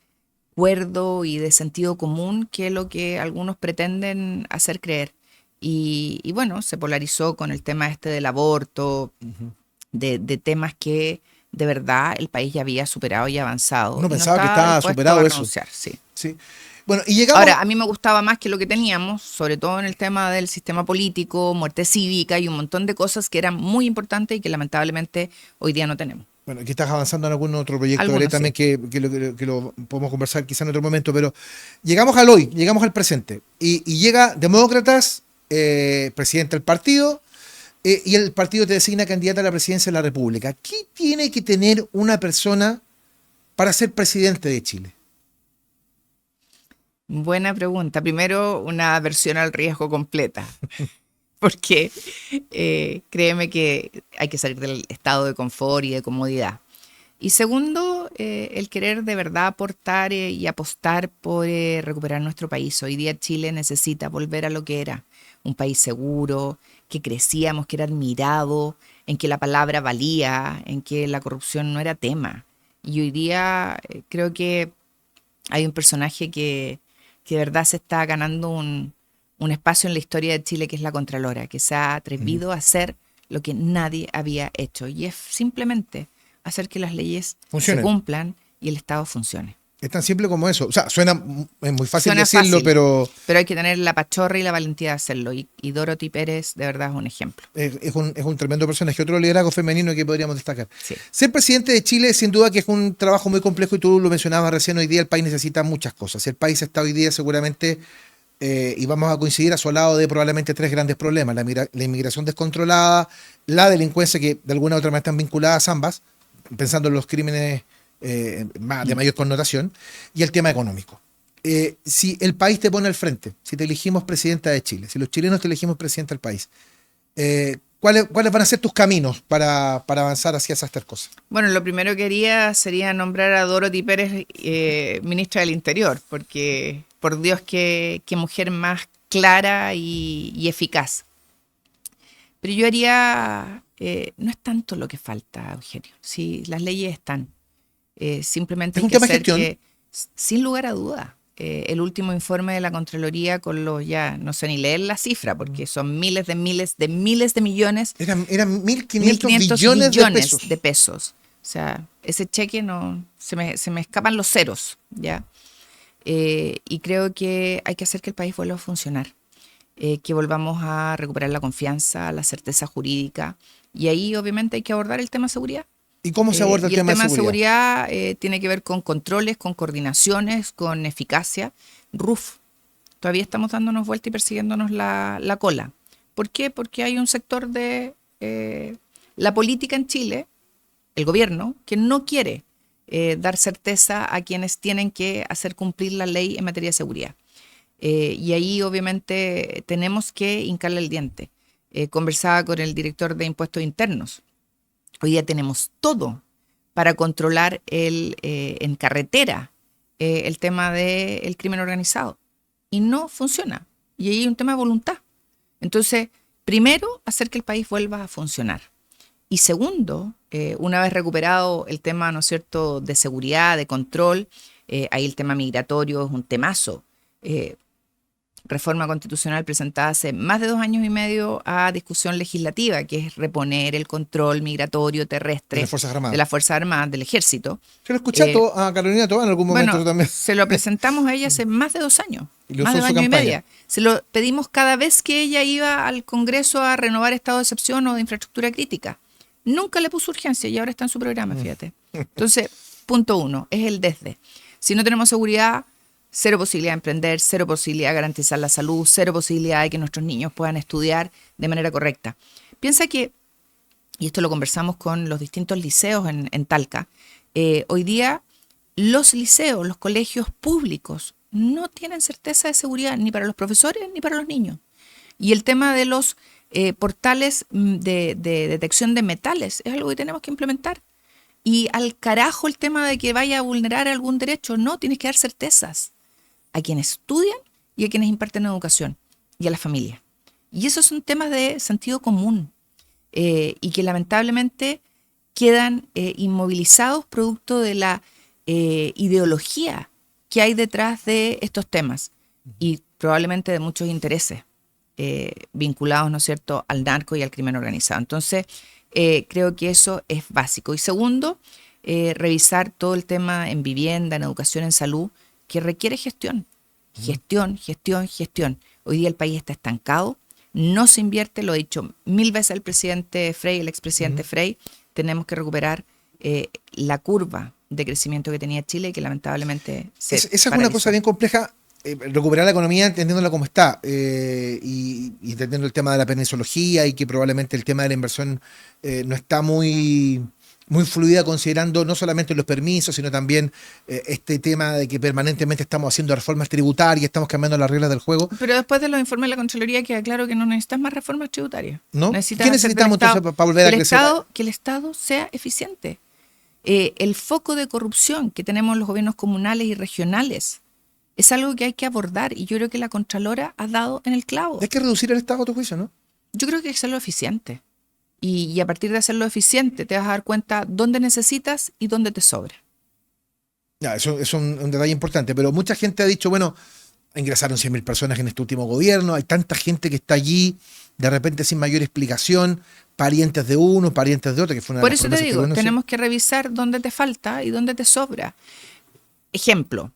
cuerdo y de sentido común que lo que algunos pretenden hacer creer. Y bueno, se polarizó con el tema del aborto, de temas que de verdad el país ya había superado y avanzado. Uno pensaba que estaba superado eso. Sí. Bueno, y llegamos... Ahora, a mí me gustaba más que lo que teníamos, sobre todo en el tema del sistema político, muerte cívica y un montón de cosas que eran muy importantes y que lamentablemente hoy día no tenemos. Bueno, aquí estás avanzando en algún otro proyecto, Belén, también que lo podemos conversar quizá en otro momento, pero llegamos al hoy, llegamos al presente. Y llega Demócratas, presidente del partido, y el partido te designa candidata a la presidencia de la República. ¿Qué tiene que tener una persona para ser presidente de Chile? Buena pregunta. Primero, una aversión al riesgo completa, porque créeme que hay que salir del estado de confort y de comodidad. Y segundo, el querer de verdad aportar y apostar por recuperar nuestro país. Hoy día Chile necesita volver a lo que era, un país seguro, que crecíamos, que era admirado, en que la palabra valía, en que la corrupción no era tema. Y hoy día creo que hay un personaje que de verdad se está ganando un espacio en la historia de Chile, que es la Contralora, que se ha atrevido a hacer lo que nadie había hecho. Y es simplemente hacer que las leyes se cumplan y el Estado funcione. Es tan simple como eso. O sea, es muy fácil decirlo, pero hay que tener la pachorra y la valentía de hacerlo. Y Dorothy Pérez, de verdad, es un ejemplo. Es un tremendo personaje. Otro liderazgo femenino que podríamos destacar. Sí. Ser presidente de Chile, sin duda que es un trabajo muy complejo, y tú lo mencionabas recién. Hoy día el país necesita muchas cosas. El país está hoy día seguramente, y vamos a coincidir, asolado de probablemente 3 grandes problemas. La inmigración descontrolada, la delincuencia, que de alguna u otra manera están vinculadas ambas, pensando en los crímenes de mayor connotación, y el tema económico. Si el país te pone al frente, si te elegimos presidenta de Chile, si los chilenos te elegimos presidenta del país, ¿cuáles van a ser tus caminos para avanzar hacia esas 3 cosas? Bueno, lo primero que haría sería nombrar a Dorothy Pérez ministra del Interior, porque por Dios qué mujer más clara y eficaz. Pero yo haría, no es tanto lo que falta, Eugenio, si las leyes están. Simplemente hay que hacer que, sin lugar a duda, el último informe de la Contraloría con los, ya no sé ni leer la cifra, porque son miles de millones. Eran 1.500 billones de pesos. sea, ese cheque no se me escapan los ceros, ¿ya? Y creo que hay que hacer que el país vuelva a funcionar, que volvamos a recuperar la confianza, la certeza jurídica, y ahí obviamente hay que abordar el tema de seguridad. ¿Y cómo se aborda el tema de seguridad? Tiene que ver con controles, con coordinaciones, con eficacia. RUF, todavía estamos dándonos vuelta y persiguiéndonos la cola. ¿Por qué? Porque hay un sector de la política en Chile, el gobierno, que no quiere dar certeza a quienes tienen que hacer cumplir la ley en materia de seguridad. Y ahí obviamente tenemos que hincarle el diente. Conversaba con el director de impuestos internos. Hoy día tenemos todo para controlar en carretera el tema del crimen organizado. Y no funciona. Y ahí hay un tema de voluntad. Entonces, primero, hacer que el país vuelva a funcionar. Y segundo, una vez recuperado el tema, ¿no es cierto?, de seguridad, de control, ahí el tema migratorio es un temazo. Reforma constitucional presentada hace más de 2 años y medio a discusión legislativa, que es reponer el control migratorio terrestre de las Fuerzas Armadas, del Ejército. Se lo escuché a Carolina Toa en algún momento también. Se lo presentamos a ella hace más de 2 años, más de 2 años y medio. Se lo pedimos cada vez que ella iba al Congreso a renovar estado de excepción o de infraestructura crítica. Nunca le puso urgencia y ahora está en su programa, fíjate. Entonces, punto 1, es el desde. Si no tenemos seguridad, cero posibilidad de emprender, cero posibilidad de garantizar la salud, cero posibilidad de que nuestros niños puedan estudiar de manera correcta. Piensa que, y esto lo conversamos con los distintos liceos en Talca, hoy día los liceos, los colegios públicos no tienen certeza de seguridad ni para los profesores ni para los niños. Y el tema de los portales de detección de metales es algo que tenemos que implementar. Y al carajo el tema de que vaya a vulnerar algún derecho, no, tienes que dar certezas a quienes estudian y a quienes imparten educación y a la familia. Y esos son temas de sentido común y que lamentablemente quedan inmovilizados producto de la ideología que hay detrás de estos temas y probablemente de muchos intereses vinculados, ¿no es cierto?, al narco y al crimen organizado. Entonces, creo que eso es básico. Y segundo, revisar todo el tema en vivienda, en educación, en salud, que requiere gestión. Gestión. Hoy día el país está estancado, no se invierte, lo he dicho 1000 veces el presidente Frey, el expresidente Frey, tenemos que recuperar la curva de crecimiento que tenía Chile y que lamentablemente se Esa es una cosa bien compleja, recuperar la economía entendiéndola como está y entendiendo el tema de la penesiología y que probablemente el tema de la inversión no está muy fluida, considerando no solamente los permisos, sino también este tema de que permanentemente estamos haciendo reformas tributarias, estamos cambiando las reglas del juego. Pero después de los informes de la Contraloría queda claro que no necesitas más reformas tributarias. ¿No? ¿Qué necesitamos entonces para volver a crecer? Que el Estado sea eficiente. El foco de corrupción que tenemos en los gobiernos comunales y regionales es algo que hay que abordar y yo creo que la Contralora ha dado en el clavo. Hay que reducir el Estado a tu juicio, ¿no? Yo creo que hay que hacerlo eficiente. Y a partir de hacerlo eficiente te vas a dar cuenta dónde necesitas y dónde te sobra. Ya, eso es un detalle importante, pero mucha gente ha dicho, bueno, ingresaron 100.000 personas en este último gobierno, hay tanta gente que está allí, de repente sin mayor explicación, parientes de uno, parientes de otro, que fue una de las promesas. Por eso te digo, tenemos que revisar dónde te falta y dónde te sobra. Ejemplo,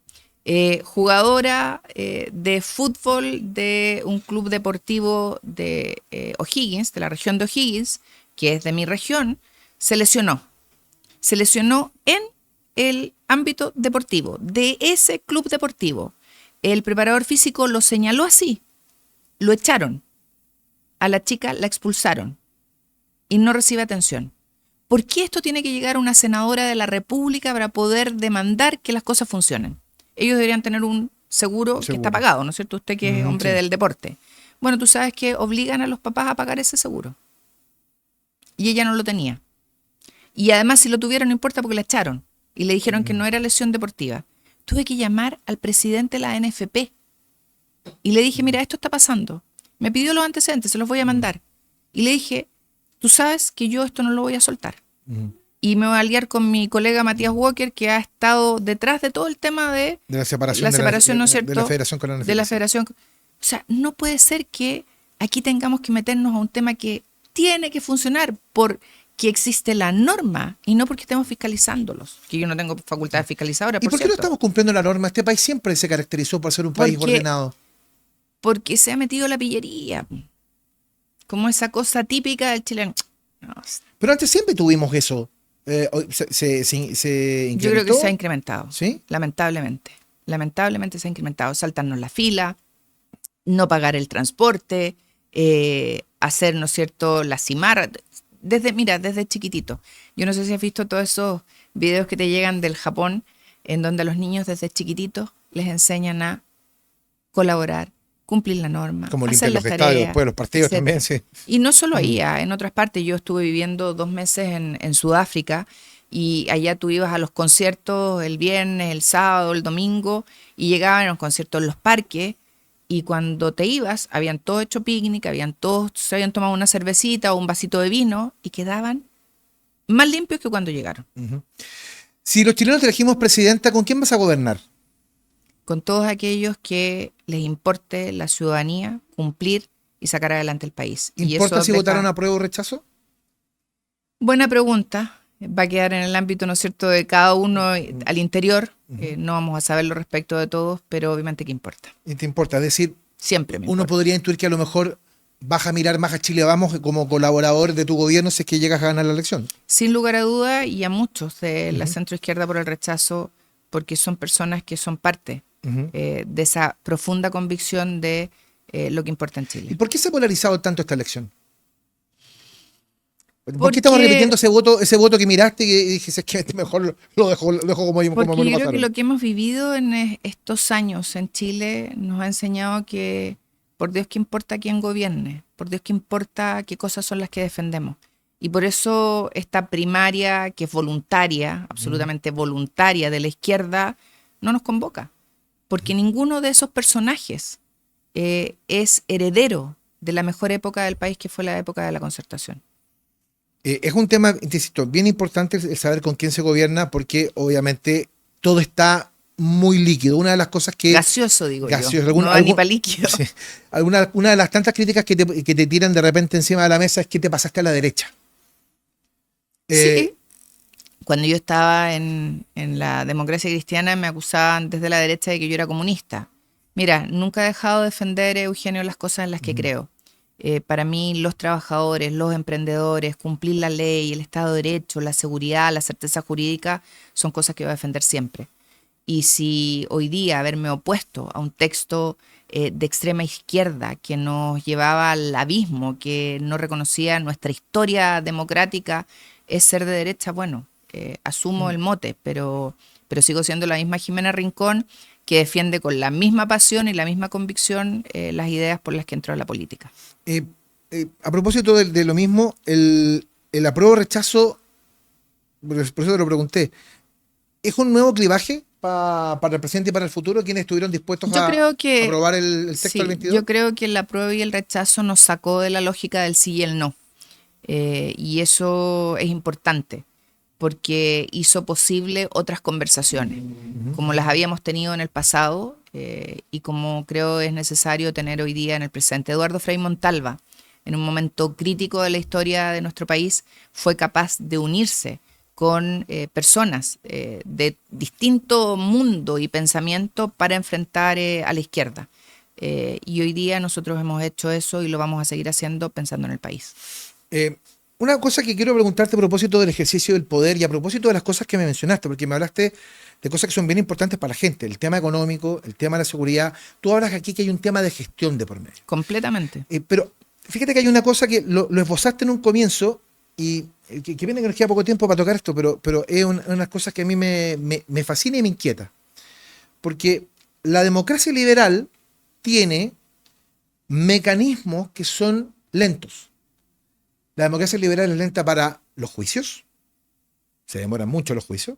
jugadora de fútbol de un club deportivo de O'Higgins, de la región de O'Higgins, que es de mi región, se lesionó. Se lesionó en el ámbito deportivo, de ese club deportivo. El preparador físico lo señaló así, lo echaron. A la chica la expulsaron y no recibe atención. ¿Por qué esto tiene que llegar a una senadora de la República para poder demandar que las cosas funcionen? Ellos deberían tener un seguro que está pagado, ¿no es cierto? Usted que es hombre del deporte. Bueno, tú sabes que obligan a los papás a pagar ese seguro. Y ella no lo tenía. Y además si lo tuviera no importa porque la echaron. Y le dijeron que no era lesión deportiva. Tuve que llamar al presidente de la NFP. Y le dije, mira, esto está pasando. Me pidió los antecedentes, se los voy a mandar. Y le dije, tú sabes que yo esto no lo voy a soltar. Y me voy a aliar con mi colega Matías Walker, que ha estado detrás de todo el tema de la separación, ¿no es cierto? De la federación con la NFP. De la federación. O sea, no puede ser que aquí tengamos que meternos a un tema que tiene que funcionar por que existe la norma y no porque estemos fiscalizándolos, que yo no tengo facultad de fiscalizadora, ¿Y por qué no estamos cumpliendo la norma? Este país siempre se caracterizó por ser un país ordenado. Porque se ha metido la pillería, como esa cosa típica del chileno. No. Pero antes siempre tuvimos eso. ¿Se incrementó? Yo creo que se ha incrementado, ¿Sí? Lamentablemente. Lamentablemente se ha incrementado. Saltarnos la fila, no pagar el transporte, hacer, ¿no es cierto?, la cimarra. Desde chiquitito. Yo no sé si has visto todos esos videos que te llegan del Japón, en donde a los niños desde chiquititos les enseñan a colaborar, cumplir la norma, como hacer limpiar los las estadios, tareas, después los partidos etcétera. también, sí. Y no solo ahí, en otras partes. Yo estuve viviendo 2 meses en Sudáfrica y allá tú ibas a los conciertos el viernes, el sábado, el domingo y llegaban a los conciertos en los parques y cuando te ibas habían todos hecho picnic, se habían tomado una cervecita o un vasito de vino y quedaban más limpios que cuando llegaron. Uh-huh. Si los chilenos te elegimos presidenta, ¿con quién vas a gobernar? Con todos aquellos que les importe la ciudadanía, cumplir y sacar adelante el país. ¿Importa si votaron apruebo o rechazo? Buena pregunta. Va a quedar en el ámbito, ¿no es cierto?, de cada uno al interior. No vamos a saberlo respecto de todos, pero obviamente que importa. ¿Y te importa? Es decir, siempre me uno importa. podría intuir que a lo mejor vas a mirar más a Chile Vamos como colaborador de tu gobierno si es que llegas a ganar la elección. Sin lugar a duda, y a muchos de la centroizquierda por el rechazo, porque son personas que son parte de esa profunda convicción de lo que importa en Chile. ¿Y por qué se ha polarizado tanto esta elección? ¿Por qué estamos repitiendo ese voto que miraste y dijiste que mejor lo dejo como porque me lo yo creo pasaron? que lo que hemos vivido en estos años en Chile nos ha enseñado que por Dios que importa quién gobierne, por Dios que importa qué cosas son las que defendemos. Y por eso esta primaria, que es voluntaria, absolutamente voluntaria de la izquierda, no nos convoca. Porque ninguno de esos personajes es heredero de la mejor época del país, que fue la época de la Concertación. Es un tema, insisto, bien importante el saber con quién se gobierna, porque obviamente todo está muy líquido. Una de las cosas que... Gaseoso, digo yo. No da ni pa' líquido. Sí, una de las tantas críticas que te tiran de repente encima de la mesa es que te pasaste a la derecha. Sí. Cuando yo estaba en la democracia cristiana me acusaban desde la derecha de que yo era comunista. Mira, nunca he dejado de defender, Eugenio, las cosas en las que creo. Para mí, los trabajadores, los emprendedores, cumplir la ley, el Estado de Derecho, la seguridad, la certeza jurídica, son cosas que voy a defender siempre. Y si hoy día haberme opuesto a un texto de extrema izquierda que nos llevaba al abismo, que no reconocía nuestra historia democrática, es ser de derecha, bueno, asumo el mote, pero sigo siendo la misma Jimena Rincón, que defiende con la misma pasión y la misma convicción las ideas por las que entró a la política. A propósito de lo mismo, el apruebo rechazo, por eso te lo pregunté, ¿es un nuevo clivaje para el presente y para el futuro? ¿Quiénes estuvieron dispuestos a aprobar el texto sí, del 22? Yo creo que el apruebo y el rechazo nos sacó de la lógica del sí y el no. Y eso es importante, porque hizo posible otras conversaciones, como las habíamos tenido en el pasado y como creo es necesario tener hoy día en el presente. Eduardo Frei Montalva, en un momento crítico de la historia de nuestro país, fue capaz de unirse con personas de distinto mundo y pensamiento para enfrentar a la izquierda. Y hoy día nosotros hemos hecho eso y lo vamos a seguir haciendo pensando en el país. Una cosa que quiero preguntarte a propósito del ejercicio del poder y a propósito de las cosas que me mencionaste, porque me hablaste de cosas que son bien importantes para la gente, el tema económico, el tema de la seguridad. Tú hablas aquí que hay un tema de gestión de por medio. Completamente. Pero fíjate que hay una cosa que lo esbozaste en un comienzo y que viene que nos queda poco tiempo para tocar esto, pero es unas cosas que a mí me fascina y me inquieta. Porque la democracia liberal tiene mecanismos que son lentos. La democracia liberal es lenta para los juicios, se demoran mucho los juicios.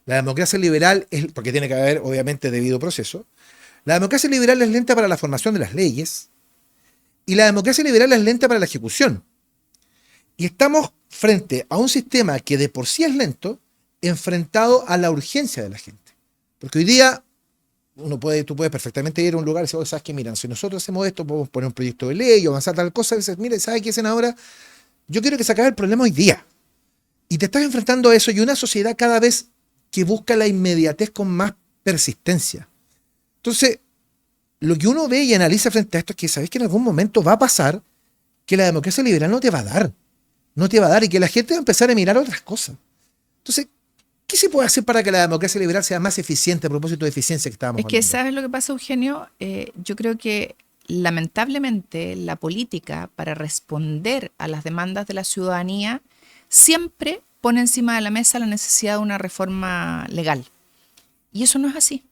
La democracia liberal es, porque tiene que haber obviamente debido proceso. La democracia liberal es lenta para la formación de las leyes y la democracia liberal es lenta para la ejecución. Y estamos frente a un sistema que de por sí es lento, enfrentado a la urgencia de la gente. Porque hoy día tú puedes perfectamente ir a un lugar y decir, oh, ¿sabes qué? Miran, si nosotros hacemos esto, podemos poner un proyecto de ley o avanzar tal cosa, y dices, mire, ¿sabe qué, senadora? Yo quiero que se acabe el problema hoy día. Y te estás enfrentando a eso y una sociedad cada vez que busca la inmediatez con más persistencia. Entonces, lo que uno ve y analiza frente a esto es que sabes que en algún momento va a pasar que la democracia liberal no te va a dar. No te va a dar y que la gente va a empezar a mirar otras cosas. Entonces, ¿qué se puede hacer para que la democracia liberal sea más eficiente a propósito de eficiencia que estábamos hablando? Es que, ¿sabes lo que pasa, Eugenio? Yo creo que lamentablemente la política, para responder a las demandas de la ciudadanía, siempre pone encima de la mesa la necesidad de una reforma legal. Y eso no es así.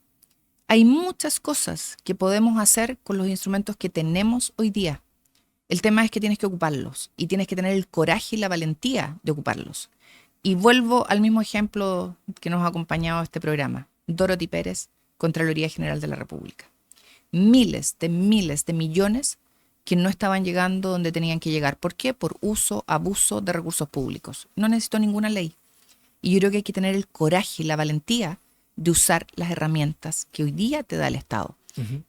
Hay muchas cosas que podemos hacer con los instrumentos que tenemos hoy día. El tema es que tienes que ocuparlos y tienes que tener el coraje y la valentía de ocuparlos. Y vuelvo al mismo ejemplo que nos ha acompañado este programa. Dorothy Pérez, Contraloría General de la República. Miles de millones que no estaban llegando donde tenían que llegar. ¿Por qué? Por uso, abuso de recursos públicos. No necesitó ninguna ley. Y yo creo que hay que tener el coraje y la valentía de usar las herramientas que hoy día te da el Estado.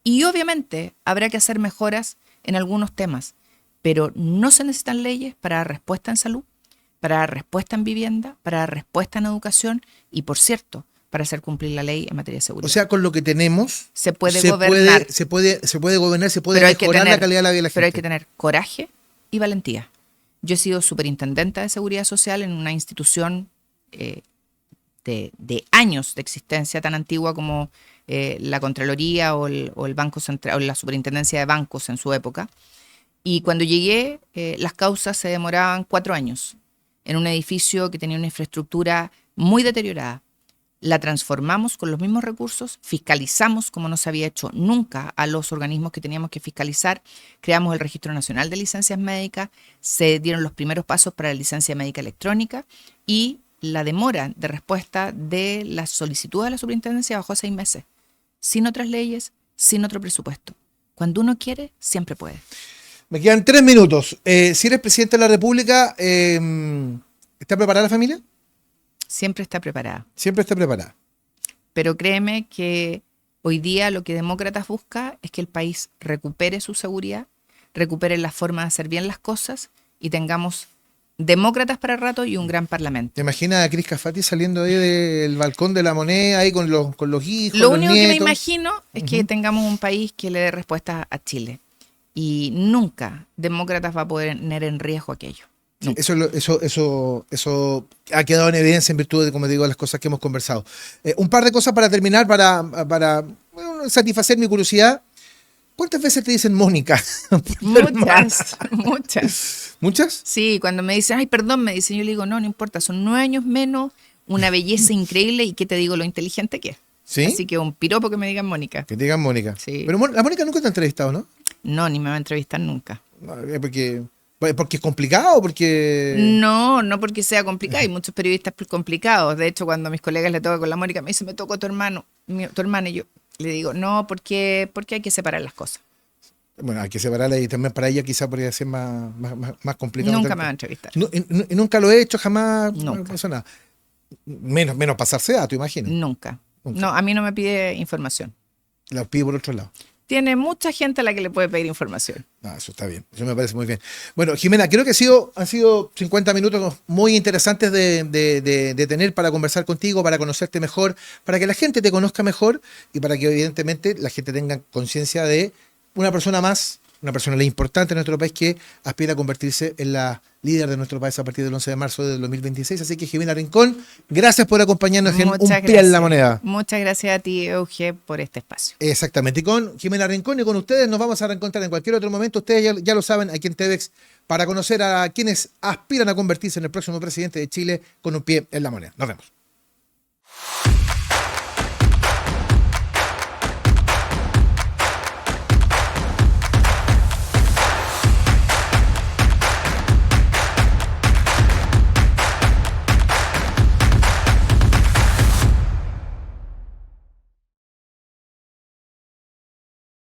Y obviamente habrá que hacer mejoras en algunos temas, pero no se necesitan leyes para dar respuesta en salud, para dar respuesta en vivienda, para dar respuesta en educación y, por cierto, para hacer cumplir la ley en materia de seguridad. O sea, con lo que tenemos se puede gobernar. Se puede gobernar, se puede mejorar la calidad de la vida de la gente. Pero hay que tener coraje y valentía. Yo he sido superintendenta de Seguridad Social en una institución de años de existencia, tan antigua como la Contraloría o el Banco Central, o la Superintendencia de Bancos en su época. Y cuando llegué, las causas se demoraban 4 años en un edificio que tenía una infraestructura muy deteriorada. La transformamos con los mismos recursos, fiscalizamos como no se había hecho nunca a los organismos que teníamos que fiscalizar, creamos el Registro Nacional de Licencias Médicas, se dieron los primeros pasos para la licencia médica electrónica y la demora de respuesta de la solicitud de la superintendencia bajó a 6 meses, sin otras leyes, sin otro presupuesto. Cuando uno quiere, siempre puede. Me quedan 3 minutos. Si eres presidente de la República, ¿está preparada la familia? Siempre está preparada. Siempre está preparada. Pero créeme que hoy día lo que Demócratas busca es que el país recupere su seguridad, recupere la forma de hacer bien las cosas y tengamos demócratas para rato y un gran parlamento. ¿Te imaginas a Cris Cafati saliendo ahí del balcón de la Moneda ahí con los hijos, Lo los único nietos? que me imagino es que tengamos un país que le dé respuesta a Chile. Y nunca Demócratas va a poner en riesgo aquello. Sí, eso ha quedado en evidencia en virtud de, como te digo, las cosas que hemos conversado. Un par de cosas para terminar, para satisfacer mi curiosidad. ¿Cuántas veces te dicen Mónica? Muchas. ¿Muchas? Sí, cuando me dicen, ay, perdón, me dicen, yo le digo, no importa, son 9 años menos, una belleza increíble y ¿qué te digo lo inteligente que es? ¿Sí? Así que un piropo que me digan Mónica. Que te digan Mónica. Sí. Pero la Mónica nunca te ha entrevistado, ¿no? No, ni me va a entrevistar nunca. Porque es complicado, porque... No porque sea complicado. Hay muchos periodistas complicados. De hecho, cuando a mis colegas le toca con la Mónica, me dice, me tocó tu hermana. Y yo le digo, no, porque hay que separar las cosas. Bueno, hay que separarla y también para ella quizá podría ser más complicado. Nunca me va a entrevistar. Y nunca lo he hecho, jamás. Nunca. No pasó nada. Menos pasarse datos, imagino. Nunca. No, a mí no me pide información. La pide por otro lado. Tiene mucha gente a la que le puede pedir información. Eso está bien, eso me parece muy bien. Bueno, Jimena, creo que han sido 50 minutos muy interesantes de tener para conversar contigo, para conocerte mejor, para que la gente te conozca mejor y para que evidentemente la gente tenga conciencia de una persona más, una personalidad importante en nuestro país que aspira a convertirse en la líder de nuestro país a partir del 11 de marzo del 2026. Así que, Jimena Rincón, gracias por acompañarnos en Un Pie en la Moneda. Muchas gracias a ti, Euge, por este espacio. Exactamente. Y con Jimena Rincón y con ustedes nos vamos a reencontrar en cualquier otro momento. Ustedes ya lo saben, aquí en TVX, para conocer a quienes aspiran a convertirse en el próximo presidente de Chile con un pie en la moneda. Nos vemos.